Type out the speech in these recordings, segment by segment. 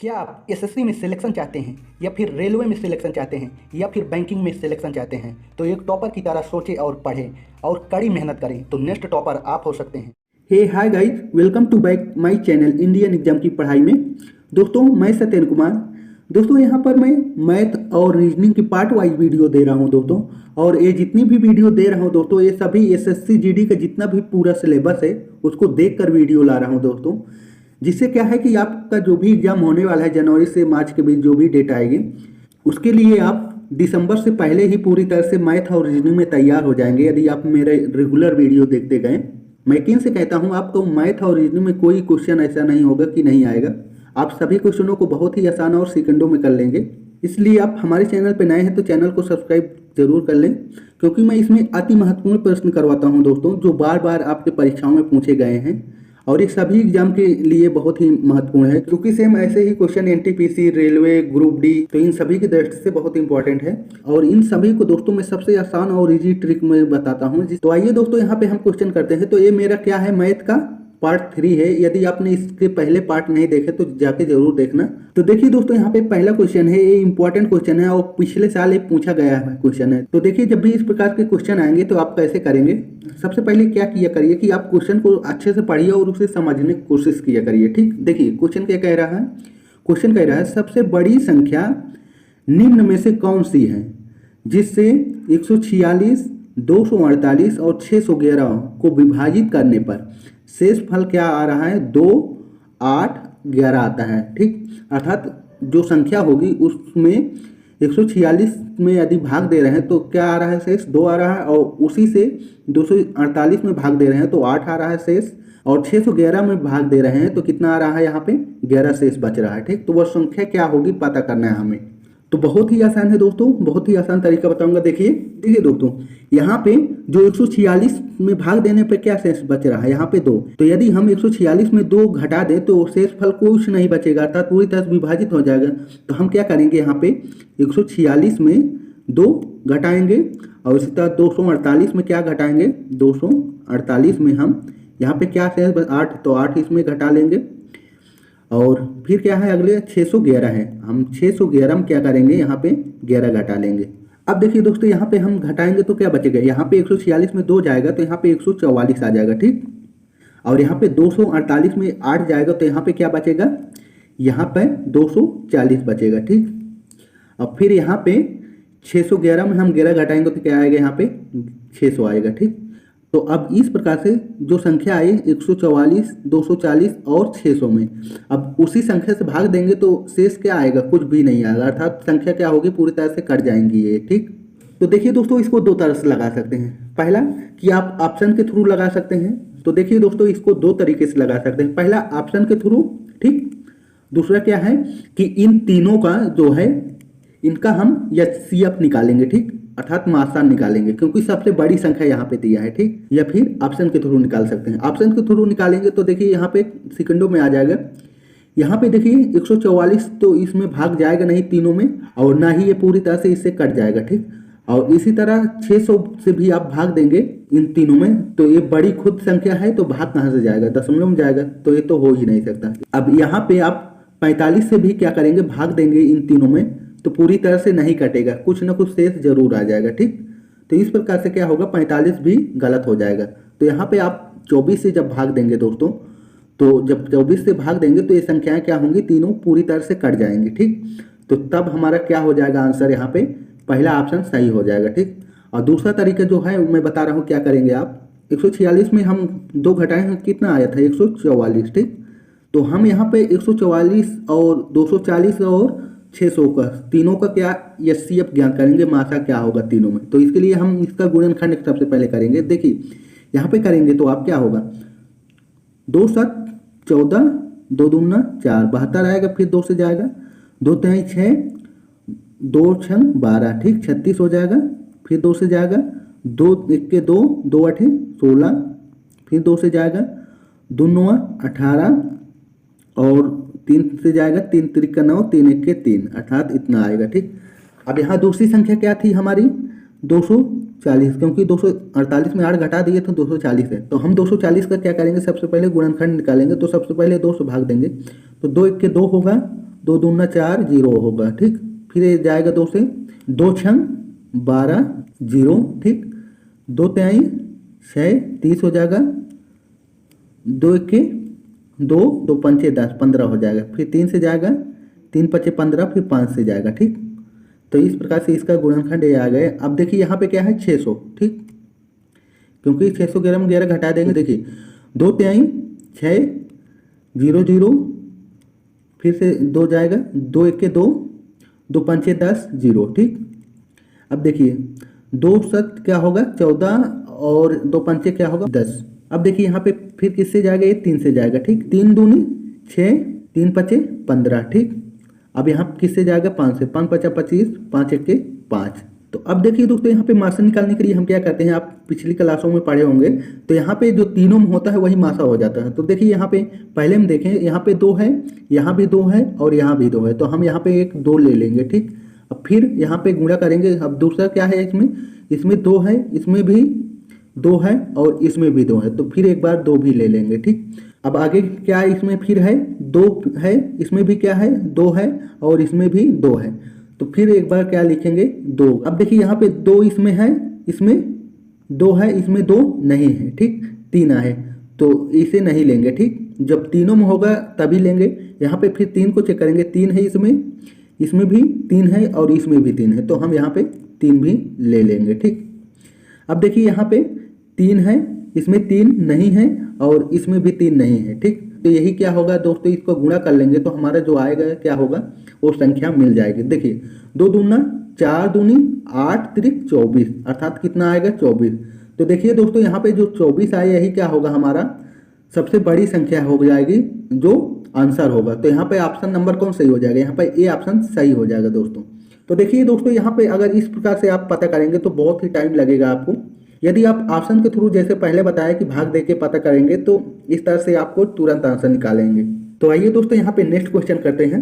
क्या आप एसएससी में सिलेक्शन चाहते हैं या फिर रेलवे में सिलेक्शन चाहते हैं या फिर बैंकिंग में सिलेक्शन चाहते हैं तो एक टॉपर की तरह सोचें और पढ़ें और कड़ी मेहनत करें तो नेक्स्ट टॉपर आप हो सकते हैं। Hey hi guys, welcome to back my channel Indian exam की पढ़ाई में। दोस्तों मैं सत्येंद्र कुमार। दोस्तों यहाँ पर मैं मैथ और रीजनिंग की पार्ट वाइज वीडियो दे रहा हूँ दोस्तों। और ये जितनी भी वीडियो दे रहा हूँ दोस्तों, ये सभी एसएससी जीडी का जितना भी पूरा सिलेबस है उसको देख कर वीडियो ला रहा हूँ दोस्तों। जिससे क्या है कि आपका जो भी एग्जाम होने वाला है जनवरी से मार्च के बीच जो भी डेट आएगी उसके लिए आप दिसंबर से पहले ही पूरी तरह से मैथ और रीजनिंग में तैयार हो जाएंगे यदि आप मेरे रेगुलर वीडियो देखते गए। मैं यकीन से कहता हूं आपको मैथ और रीजनिंग में कोई क्वेश्चन ऐसा नहीं होगा कि नहीं आएगा। आप सभी क्वेश्चनों को बहुत ही आसान और सेकंडों में कर लेंगे। इसलिए आप हमारे चैनल पर नए हैं तो चैनल को सब्सक्राइब जरूर कर लें, क्योंकि मैं इसमें अति महत्वपूर्ण प्रश्न करवाता हूं दोस्तों जो बार बार आपके परीक्षाओं में पूछे गए हैं और ये सभी एग्जाम के लिए बहुत ही महत्वपूर्ण है, क्योंकि सेम ऐसे ही question NTPC, railway, group D, तो इन सभी की दृष्टि से बहुत इंपॉर्टेंट है। और इन सभी को दोस्तों मैं सबसे आसान और इजी ट्रिक में बताता हूँ। तो आइए दोस्तों यहाँ पे हम क्वेश्चन करते हैं। तो ये मेरा क्या है, मैथ का पार्ट 3 है। यदि आपने इसके पहले पार्ट नहीं देखे तो जाके जरूर देखना। तो देखिए दोस्तों यहाँ पे पहला क्वेश्चन है, ये इंपॉर्टेंट क्वेश्चन है और पिछले साल ये पूछा गया क्वेश्चन है। तो देखिए जब भी इस प्रकार के क्वेश्चन आएंगे तो आप कैसे करेंगे। सबसे पहले क्या किया करिए कि आप क्वेश्चन को अच्छे से पढ़िए और उसे समझने की कोशिश किया करिए। ठीक, देखिए क्वेश्चन क्या कह रहा है। क्वेश्चन कह रहा है सबसे बड़ी संख्या निम्न में से कौन सी है जिससे 146, 248 और 611 को विभाजित करने पर शेष फल क्या आ रहा है, 2, 8, 11 आता है। ठीक, अर्थात जो संख्या होगी उसमें 146 में यदि भाग दे रहे हैं तो क्या आ रहा है, शेष 2 आ रहा है। और उसी से 248 में भाग दे रहे हैं तो 8 आ रहा है शेष। और 611 में भाग दे रहे हैं तो कितना आ रहा है, यहाँ पे 11 शेष बच रहा है। ठीक, तो वह संख्या क्या होगी पता करना है हमें। तो बहुत ही आसान है दोस्तों, बहुत ही आसान तरीका बताऊंगा। देखिए दोस्तों यहाँ पे जो 146 में भाग देने पे क्या शेष बच रहा है, यहाँ पे 2। तो यदि हम 146 में 2 घटा दें तो शेष फल कुछ नहीं बचेगा, अर्थात पूरी तरह से विभाजित हो जाएगा। तो हम क्या करेंगे, यहाँ पे 146 में 2 घटाएंगे और इसी तरह 248 में क्या घटाएंगे, 248 में हम यहाँ पे क्या शेष 8, तो 8 इसमें घटा लेंगे। और फिर क्या है अगले 611 है, हम 611 में क्या करेंगे, यहाँ पे 11 घटा लेंगे। अब देखिए दोस्तों यहाँ पे हम घटाएंगे तो क्या बचेगा, यहाँ पे 146 में 2 जाएगा तो यहाँ पे 144 आ जाएगा। ठीक, और यहाँ पे 248 में 8 जाएगा तो यहाँ पे क्या बचेगा, यहाँ पे 240 बचेगा। ठीक, और फिर यहाँ पे 611 में हम 11 घटाएंगे तो क्या आएगा, यहाँ पे 600 आएगा। ठीक, तो अब इस प्रकार से जो संख्या आई 144, 240 और 600 में, अब उसी संख्या से भाग देंगे तो शेष क्या आएगा, कुछ भी नहीं आएगा, अर्थात संख्या क्या होगी, पूरी तरह से कट जाएंगी ये। ठीक, तो देखिए दोस्तों इसको दो तरह से लगा सकते हैं। पहला कि आप ऑप्शन के थ्रू लगा सकते हैं। तो देखिए दोस्तों इसको दो तरीके से लगा सकते हैं। पहला ऑप्शन के थ्रू, ठीक। दूसरा क्या है कि इन तीनों का जो है इनका हम एचसीएफ निकालेंगे। ठीक, अर्थात मासान निकालेंगे, क्योंकि सबसे बड़ी संख्या यहाँ पे दिया है। ठीक, या फिर ऑप्शन के थ्रू निकाल सकते हैं। ऑप्शन के थ्रू निकालेंगे तो देखिए यहाँ पे सेकंडों में आ जाएगा। यहाँ पे देखिए 144 तो इसमें भाग जाएगा नहीं तीनों में, और ना ही ये पूरी तरह से इससे कट जाएगा। ठीक, और इसी तरह 600 से भी आप भाग देंगे इन तीनों में तो ये बड़ी खुद संख्या है, तो भाग कहाँ से जाएगा, दशमलव में जाएगा, तो ये तो हो ही नहीं सकता। अब यहाँ पे आप 45 से भी क्या करेंगे, भाग देंगे इन तीनों में, तो पूरी तरह से नहीं कटेगा, कुछ ना कुछ शेष जरूर आ जाएगा। ठीक, तो इस प्रकार से क्या होगा, 45 भी गलत हो जाएगा। तो यहाँ पे आप 24 से जब भाग देंगे दोस्तों, तो जब 24 से भाग देंगे तो ये संख्याएं क्या होंगी, तीनों पूरी तरह से कट जाएंगी। ठीक, तो तब हमारा क्या हो जाएगा आंसर, यहाँ पे पहला ऑप्शन सही हो जाएगा। ठीक, और दूसरा तरीका जो है मैं बता रहा हूँ क्या करेंगे आप, 146 में हम 2 घटाए हैं, कितना आया था, 144। ठीक, तो हम यहाँ पे 144 और 240 और 600 का तीनों का क्या एचसीएफ ज्ञात करेंगे, मासा क्या होगा तीनों में। तो इसके लिए हम इसका गुणनखंड सबसे पहले करेंगे। देखिए यहाँ पे करेंगे तो आप क्या होगा, 2 7 14, 2 दूना 4, 72 आएगा। फिर 2 से जाएगा, 2 3 6, 2 6 12, ठीक, 36 हो जाएगा। फिर 2 से जाएगा, 2 1 के 2, 2 8 16। फिर 2 से जाएगा, 2 9 18 और 3 से जाएगा, 3 3 का 9, 3 1 के 3, अर्थात इतना आएगा। ठीक, अब यहाँ दूसरी संख्या क्या थी हमारी, 240, क्योंकि 248 में 8 घटा दिए तो 240 है। तो हम 240 का क्या करेंगे, सबसे पहले गुणनखंड निकालेंगे। तो सबसे पहले 2 से भाग देंगे तो 2 1 के 2 होगा, 2 दूना 4 जीरो होगा, ठीक। फिर ये जाएगा 2 से, 2 छंग 12 जीरो, ठीक। 2 तिहाई 6 30 हो जाएगा, 2 इक्के 2, 2 पंचे 10 15 हो जाएगा। फिर 3 से जाएगा, 3 पचे 15, फिर 5 से जाएगा, ठीक। तो इस प्रकार से इसका गुणनखंड ये आ गए। अब देखिए यहाँ पे क्या है 600, ठीक, क्योंकि 611 में 11 घटा देंगे। देखिए 2 तिहाई 6 जीरो जीरो, फिर से 2 जाएगा, 2 इक्के 2, 2 पंचे 10 जीरो, ठीक। अब देखिए 2 सत क्या होगा 14 और 2 पंचे क्या होगा 10। अब देखिए यहाँ पे फिर किससे जाएगा, ये 3 से जाएगा, ठीक। 3 दूनी 6, 3 पचे 15, ठीक। अब यहाँ किससे जाएगा 5 से, 5 पचा 25, 5 इक्के 5। तो अब देखिए दोस्तों यहाँ पे मासा निकालने के लिए हम क्या करते हैं, आप पिछली क्लासों में पढ़े होंगे। तो यहाँ पे जो तीनों में होता है वही मासा हो जाता है। तो देखिए यहाँ पे पहले हम देखें, यहाँ पे 2 है, यहाँ भी 2 है और यहाँ भी 2 है। तो हम यहाँ पे एक 2 ले लेंगे, ठीक। अब फिर यहाँ पे गुणा करेंगे। अब दूसरा क्या है, इसमें 2 है, इसमें भी 2 है और इसमें भी 2 है। तो फिर एक बार 2 भी ले लेंगे, ठीक। अब आगे क्या है, इसमें फिर है 2 है, इसमें भी क्या है 2 है और इसमें भी 2 है। तो फिर एक बार क्या लिखेंगे 2। अब देखिए यहाँ पे 2 इसमें है, इसमें 2 है, इसमें 2 नहीं है, ठीक। 3 है तो इसे नहीं लेंगे, ठीक। जब तीनों में होगा तभी लेंगे। यहाँ पे फिर 3 को चेक करेंगे, 3 है इसमें भी 3 है और इसमें भी 3 है। तो हम यहाँ पे 3 भी ले लेंगे, ठीक। अब देखिए यहाँ पे 3 है, इसमें 3 नहीं है और इसमें भी 3 नहीं है, ठीक। तो यही क्या होगा दोस्तों, इसको गुणा कर लेंगे तो हमारा जो आएगा क्या होगा, वो संख्या मिल जाएगी। देखिए 2 दूना 4 दूनी 8 त्रिक 24, अर्थात कितना आएगा 24। तो देखिए दोस्तों यहाँ पे जो 24 आए यही क्या होगा, हमारा सबसे बड़ी संख्या हो जाएगी जो आंसर होगा। तो यहाँ पे ऑप्शन नंबर कौन सही हो जाएगा, यहाँ पे ए ऑप्शन सही हो जाएगा दोस्तों। तो देखिए दोस्तों यहाँ पे अगर इस प्रकार से आप पता करेंगे तो बहुत ही टाइम लगेगा आपको। यदि आप ऑप्शन के थ्रू जैसे पहले बताया कि भाग दे के पता करेंगे तो इस तरह से आपको तुरंत आंसर निकालेंगे। तो आइए दोस्तों यहाँ पे नेक्स्ट क्वेश्चन करते हैं।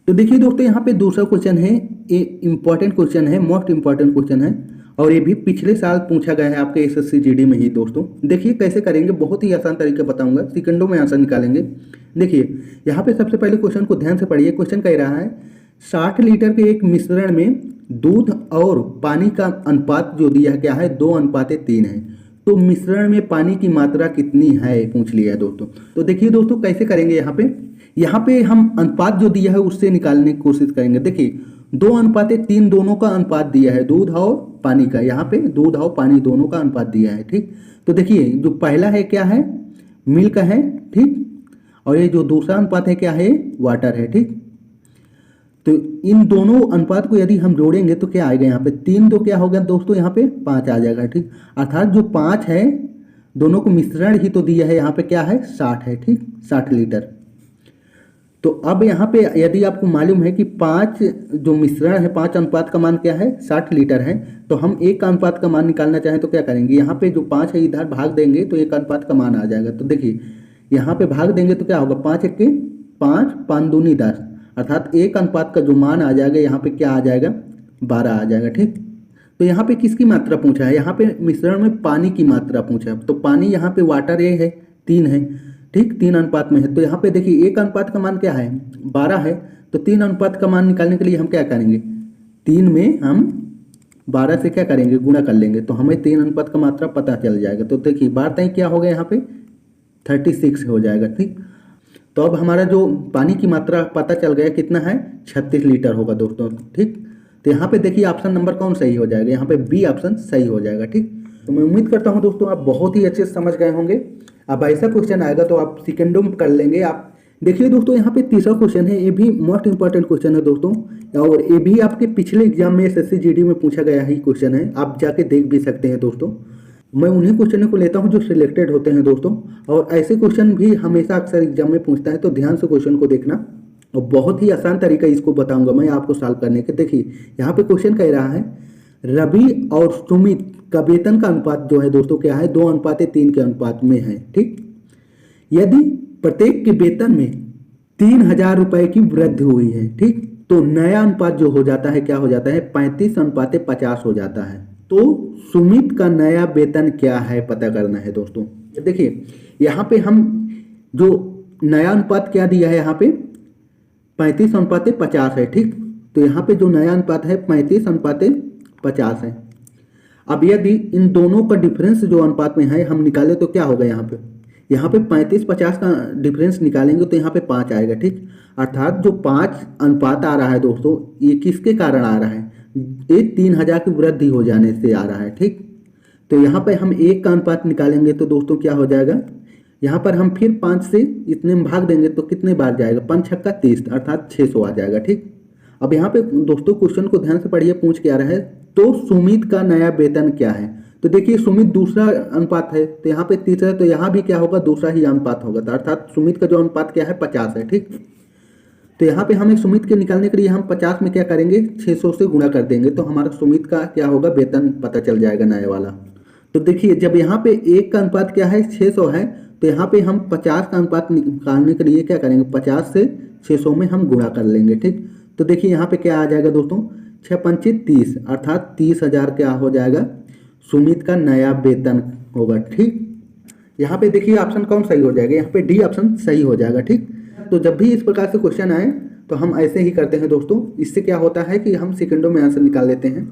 तो देखिए दोस्तों यहाँ पे दूसरा क्वेश्चन है, ये इंपॉर्टेंट क्वेश्चन है, मोस्ट इंपॉर्टेंट क्वेश्चन है और ये भी पिछले साल पूछा गया है आपके एसएससी जीडी में ही। दोस्तों देखिए कैसे करेंगे, बहुत ही आसान तरीका बताऊंगा, सेकंडों में आंसर निकालेंगे। देखिए यहाँ पे सबसे पहले क्वेश्चन को ध्यान से पढ़िए। क्वेश्चन कह रहा है 60 लीटर के एक मिश्रण में दूध और पानी का अनुपात जो दिया है क्या है 2:3 है। तो मिश्रण में पानी की मात्रा कितनी है पूछ लिया है दोस्तों। तो देखिए दोस्तों कैसे करेंगे, यहाँ पे हम अनुपात जो दिया है उससे निकालने की कोशिश करेंगे। देखिए 2:3 दोनों का अनुपात दिया है, दूध और पानी का। यहाँ पे दूध और पानी दोनों का अनुपात दिया है, ठीक। तो देखिए जो पहला है क्या है, मिल्क है, ठीक। और ये जो दूसरा अनुपात है क्या है, वाटर है, ठीक। तो इन दोनों अनुपात को यदि हम जोड़ेंगे तो क्या आएगा, यहाँ पे 3 तो क्या होगा दोस्तों, यहाँ पे 5 आ जाएगा, ठीक। अर्थात जो 5 है दोनों को मिश्रण ही तो दिया है, यहाँ पे क्या है 60 है, ठीक, 60 लीटर। तो अब यहाँ पे यदि आपको मालूम है कि 5 जो मिश्रण है 5 अनुपात का मान क्या है 60 लीटर है, तो हम 1 का अनुपात का मान निकालना चाहें तो क्या करेंगे, यहाँ पे जो 5 है इधर भाग देंगे तो 1 अनुपात का मान आ जाएगा। तो देखिए यहाँ पे भाग देंगे तो क्या होगा, 5 इक्के 5, 5 दूनी 10, अर्थात 1 अनुपात का जो मान आ जाएगा यहाँ पे क्या आ जाएगा 12 आ जाएगा, ठीक। तो यहाँ पे किसकी मात्रा पूछा है, यहाँ पे मिश्रण में पानी की मात्रा पूछा है। तो पानी यहाँ पे वाटर ए है 3 है, ठीक, 3 अनुपात में है। तो यहाँ पे देखिए 1 अनुपात का मान क्या है 12 है। तो 3 अनुपात का मान निकालने के लिए हम क्या करेंगे, 3 में हम 12 से क्या करेंगे गुणा कर लेंगे तो हमें 3 अनुपात का मात्रा पता चल जाएगा। तो देखिए 12 क्या हो गया, यहाँ पे 36 हो जाएगा, ठीक। तो अब हमारा जो पानी की मात्रा पता चल गया कितना है 36 लीटर होगा दोस्तों, ठीक। तो यहाँ पे देखिए ऑप्शन नंबर कौन सही हो जाएगा, यहाँ पे बी ऑप्शन सही हो जाएगा, ठीक। तो मैं उम्मीद करता हूँ दोस्तों आप बहुत ही अच्छे से समझ गए होंगे। अब ऐसा क्वेश्चन आएगा तो आप सेकंडों में कर लेंगे आप। देखिए दोस्तों यहाँ पे तीसरा क्वेश्चन है, ये भी मोस्ट इंपॉर्टेंट क्वेश्चन है दोस्तों और ये भी आपके पिछले एग्जाम में एसएससी जीडी में पूछा गया ही क्वेश्चन है, आप जाके देख भी सकते हैं दोस्तों। मैं उन्हीं क्वेश्चनों को लेता हूं जो सिलेक्टेड होते हैं दोस्तों, और ऐसे क्वेश्चन भी हमेशा अक्सर एग्जाम में पूछता है, तो ध्यान से क्वेश्चन को देखना और बहुत ही आसान तरीका इसको बताऊंगा मैं आपको सॉल्व करने के। देखिए यहाँ पे क्वेश्चन कह रहा है रवि और सुमित का वेतन का अनुपात जो है दोस्तों क्या है 2:3 के अनुपात में है, ठीक। यदि प्रत्येक के वेतन में 3000 रुपए की वृद्धि हुई है, ठीक, तो नया अनुपात जो हो जाता है क्या हो जाता है 35:50 हो जाता है। तो सुमित का नया वेतन क्या है पता करना है दोस्तों। देखिए यहाँ पे हम जो नया अनुपात क्या दिया है यहाँ पे 35:50 है। ठीक, तो यहाँ पे जो नया अनुपात है 35:50 है। अब यदि इन दोनों का डिफरेंस जो अनुपात में है हम निकाले तो क्या होगा, यहाँ पे 35-50 का डिफरेंस निकालेंगे तो यहाँ पे 5 आएगा। ठीक, अर्थात जो 5 अनुपात आ रहा है दोस्तों, ये किसके कारण आ रहा है, ये 3000 की वृद्धि हो जाने से आ रहा है। ठीक, तो यहाँ पे हम 1 का अनुपात निकालेंगे तो दोस्तों क्या हो जाएगा, यहाँ पर हम फिर 5 से इतने में भाग देंगे तो कितने बार जाएगा, 5 छक्का 30 अर्थात 600 आ जाएगा। ठीक, अब यहाँ पे दोस्तों क्वेश्चन को ध्यान से पढ़िए, पूछ के आ रहा है तो सुमित का नया वेतन क्या है। तो देखिए सुमित दूसरा अनुपात है, तो यहाँ पे तीसरा है, तो यहाँ भी क्या होगा, दूसरा ही अनुपात होगा, तो अर्थात सुमित का जो अनुपात क्या है 50 है। ठीक, तो यहाँ पे हमें सुमित के निकालने के लिए हम 50 में क्या करेंगे, 600 से गुणा कर देंगे, तो हमारा सुमित का क्या होगा, वेतन पता चल जाएगा नया वाला। तो देखिए जब यहाँ पे 1 का अनुपात क्या है 600 है, तो यहाँ पे हम 50 का अनुपात निकालने के लिए क्या करेंगे, 50 से 600 में हम गुणा कर लेंगे। ठीक, तो देखिए यहाँ पे क्या आ जाएगा दोस्तों, 6×5 = 30 अर्थात 30,000 क्या हो जाएगा, सुमित का नया वेतन होगा। ठीक, यहाँ पे देखिए ऑप्शन कौन सही हो जाएगा, यहाँ पे डी ऑप्शन सही हो जाएगा। ठीक, तो जब भी इस प्रकार से क्वेश्चन आए तो हम ऐसे ही करते हैं दोस्तों, इससे क्या होता है कि हम सेकंडों में आंसर निकाल लेते हैं।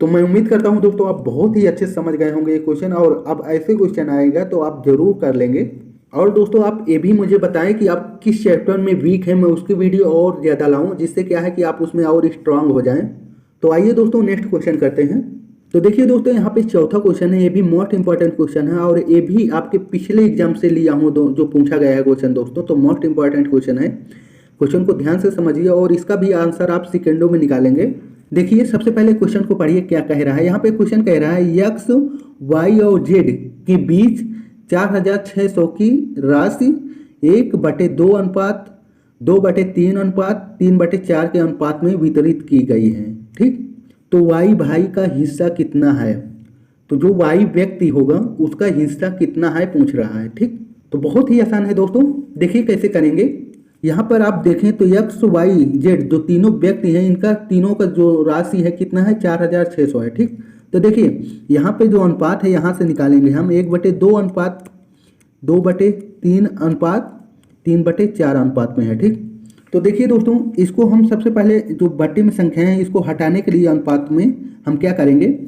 तो मैं उम्मीद करता हूँ दोस्तों आप बहुत ही अच्छे से समझ गए होंगे ये क्वेश्चन, और अब ऐसे क्वेश्चन आएगा तो आप जरूर कर लेंगे। और दोस्तों आप ये भी मुझे बताएं कि आप किस चैप्टर में वीक हैं, मैं उसकी वीडियो और ज़्यादा लाऊं, जिससे क्या है कि आप उसमें और स्ट्रांग हो जाएं। तो आइए दोस्तों नेक्स्ट क्वेश्चन करते हैं। तो देखिए दोस्तों यहाँ पे चौथा क्वेश्चन है, ये भी मोस्ट इंपॉर्टेंट क्वेश्चन है, और ये भी आपके पिछले एग्जाम से लिया हूँ जो पूछा गया है क्वेश्चन दोस्तों, तो मोस्ट इंपॉर्टेंट क्वेश्चन है। क्वेश्चन को ध्यान से समझिए और इसका भी आंसर आप सेकेंडों में निकालेंगे। देखिए सबसे पहले क्वेश्चन को पढ़िए क्या कह रहा है। यहाँ पे क्वेश्चन कह रहा है एक्स वाई और जेड के बीच 4600 की राशि 1/2 अनुपात 2/3 अनुपात 3/4 के अनुपात में वितरित की गई है। ठीक, तो वाई भाई का हिस्सा कितना है, तो जो वाई व्यक्ति होगा उसका हिस्सा कितना है पूछ रहा है। ठीक, तो बहुत ही आसान है दोस्तों, देखिए कैसे करेंगे। यहाँ पर आप देखें तो एक्स वाई जेड जो तीनों व्यक्ति हैं, इनका तीनों का जो राशि है कितना है, 4600 है। ठीक, तो देखिए यहाँ पे जो अनुपात है यहाँ से निकालेंगे हम 1/2 अनुपात 2/3 अनुपात 3/4 अनुपात में है। ठीक, तो देखिए दोस्तों इसको हम सबसे पहले जो बट्टे में संख्या है इसको हटाने के लिए अनुपात में हम क्या करेंगे,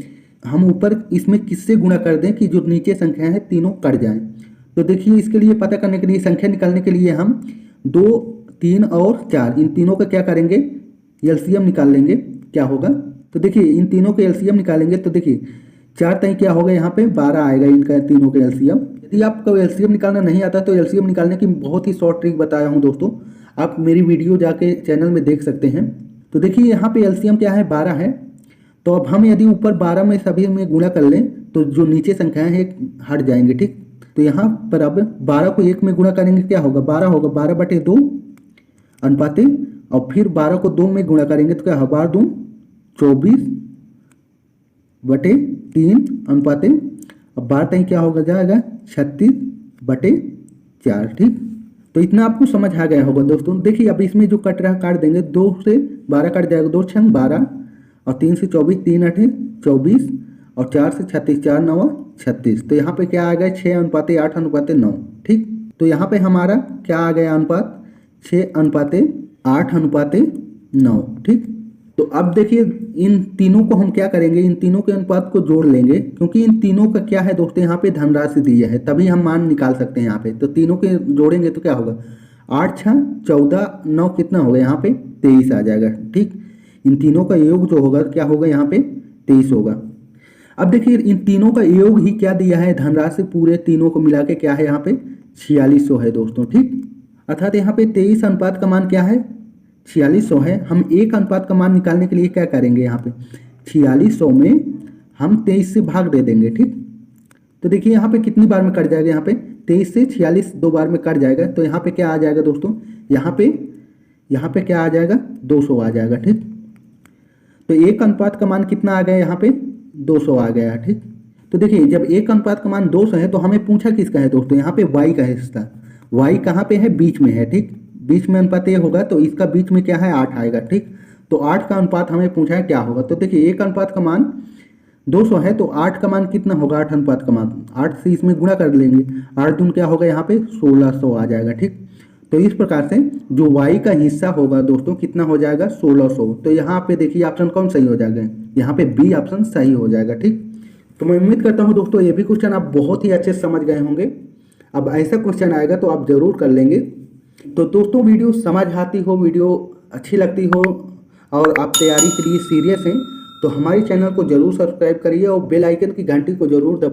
हम ऊपर इसमें किससे गुणा कर दें कि जो नीचे संख्या है तीनों कट जाएं। तो देखिए इसके लिए पता करने के लिए, संख्या निकालने के लिए हम 2, 3 और 4 इन तीनों का क्या करेंगे, एलसीएम निकाल लेंगे। क्या होगा, तो देखिए इन तीनों के एलसीएम निकालेंगे तो देखिए 4 तय क्या होगा, यहाँ पे 12 आएगा इनका तीनों का एलसीएम। यदि आपको एलसीएम निकालना नहीं आता तो एलसीएम निकालने की बहुत ही शॉर्ट ट्रिक बताया हूँ दोस्तों, आप मेरी वीडियो जाके चैनल में देख सकते हैं। तो देखिए यहाँ पे एलसीएम क्या है, 12 है। तो अब हम यदि ऊपर 12 में सभी में गुणा कर लें तो जो नीचे संख्याएं हैं हट जाएंगे। ठीक, तो यहाँ पर अब 12 को 1 में गुणा करेंगे क्या होगा, 12 होगा, 12/2 अनुपाते, और फिर 12 को 2 में गुणा करेंगे तो क्या होगा, 12×2 24/3 अनुपाते, अब 12 तय क्या होगा जाएगा 36/4। ठीक, तो इतना आपको समझ आ गया होगा दोस्तों। देखिए अब इसमें जो कट रहा काट देंगे, 2 से 12 कट जाएगा, 2 × 12 और 3 से 24, 3 × 8 24 और 4 से 36, 4 × 9 36। तो यहाँ पे क्या आ गया 6:8:9। ठीक, तो यहाँ पे हमारा क्या आ गया अनुपात 6:8:9। ठीक, तो अब देखिए इन तीनों को हम क्या करेंगे, इन तीनों के अनुपात को जोड़ लेंगे, क्योंकि इन तीनों का क्या है दोस्तों, यहाँ पे धनराशि दी है तभी हम मान निकाल सकते हैं यहाँ पे। तो तीनों के जोड़ेंगे तो क्या होगा, 8 × 6 = 14, 9 कितना होगा यहाँ पे 23 आ जाएगा। ठीक, इन तीनों का योग जो होगा क्या होगा यहाँ पे 23 होगा। अब देखिए इन तीनों का योग ही क्या दिया है, धनराशि पूरे तीनों को मिला के क्या है यहाँ पे 4600 है दोस्तों। ठीक, अर्थात यहाँ पे 23 अनुपात का मान क्या है 4600 है। हम 1 अनुपात का मान निकालने के लिए क्या करेंगे, यहाँ पे 4600 में हम 23 से भाग दे देंगे। ठीक, तो देखिए यहाँ पे कितनी बार में कट जाएगा, यहाँ पे 23 से 46 2 बार में कट जाएगा, तो यहाँ पे क्या आ जाएगा दोस्तों, यहाँ पे क्या आ जाएगा 200 आ जाएगा। ठीक, तो 1 अनुपात का मान कितना आ गया, यहाँ पे 200 आ गया। ठीक, तो देखिए जब 1 अनुपात का मान 200 है तो हमें पूछा किसका है दोस्तों, यहाँ पे y का हिस्सा, y कहाँ पे है, बीच में है। ठीक, बीच में अनुपात ये होगा तो इसका बीच में क्या है 8 आएगा। ठीक, तो 8 का अनुपात हमें पूछा है क्या होगा, तो देखिए 1 अनुपात का मान 200 है तो 8 का मान कितना होगा, 8 अनुपात का मान 8 से इसमें गुणा कर लेंगे, 8 दूनी क्या होगा यहाँ पे 1600 आ जाएगा। ठीक, तो इस प्रकार से जो y का हिस्सा होगा दोस्तों कितना हो जाएगा 1600। तो यहाँ पे देखिए ऑप्शन कौन सही हो जाएगा, यहाँ पे बी ऑप्शन सही हो जाएगा। ठीक, तो मैं उम्मीद करता हूँ दोस्तों ये भी क्वेश्चन आप बहुत ही अच्छे से समझ गए होंगे। अब ऐसा क्वेश्चन आएगा तो आप जरूर कर लेंगे। तो दोस्तों वीडियो समझ आती हो, वीडियो अच्छी लगती हो और आप तैयारी के लिए सीरियस हैं तो हमारे चैनल को जरूर सब्सक्राइब करिए और बेल आइकन की घंटी को जरूर दबाइए।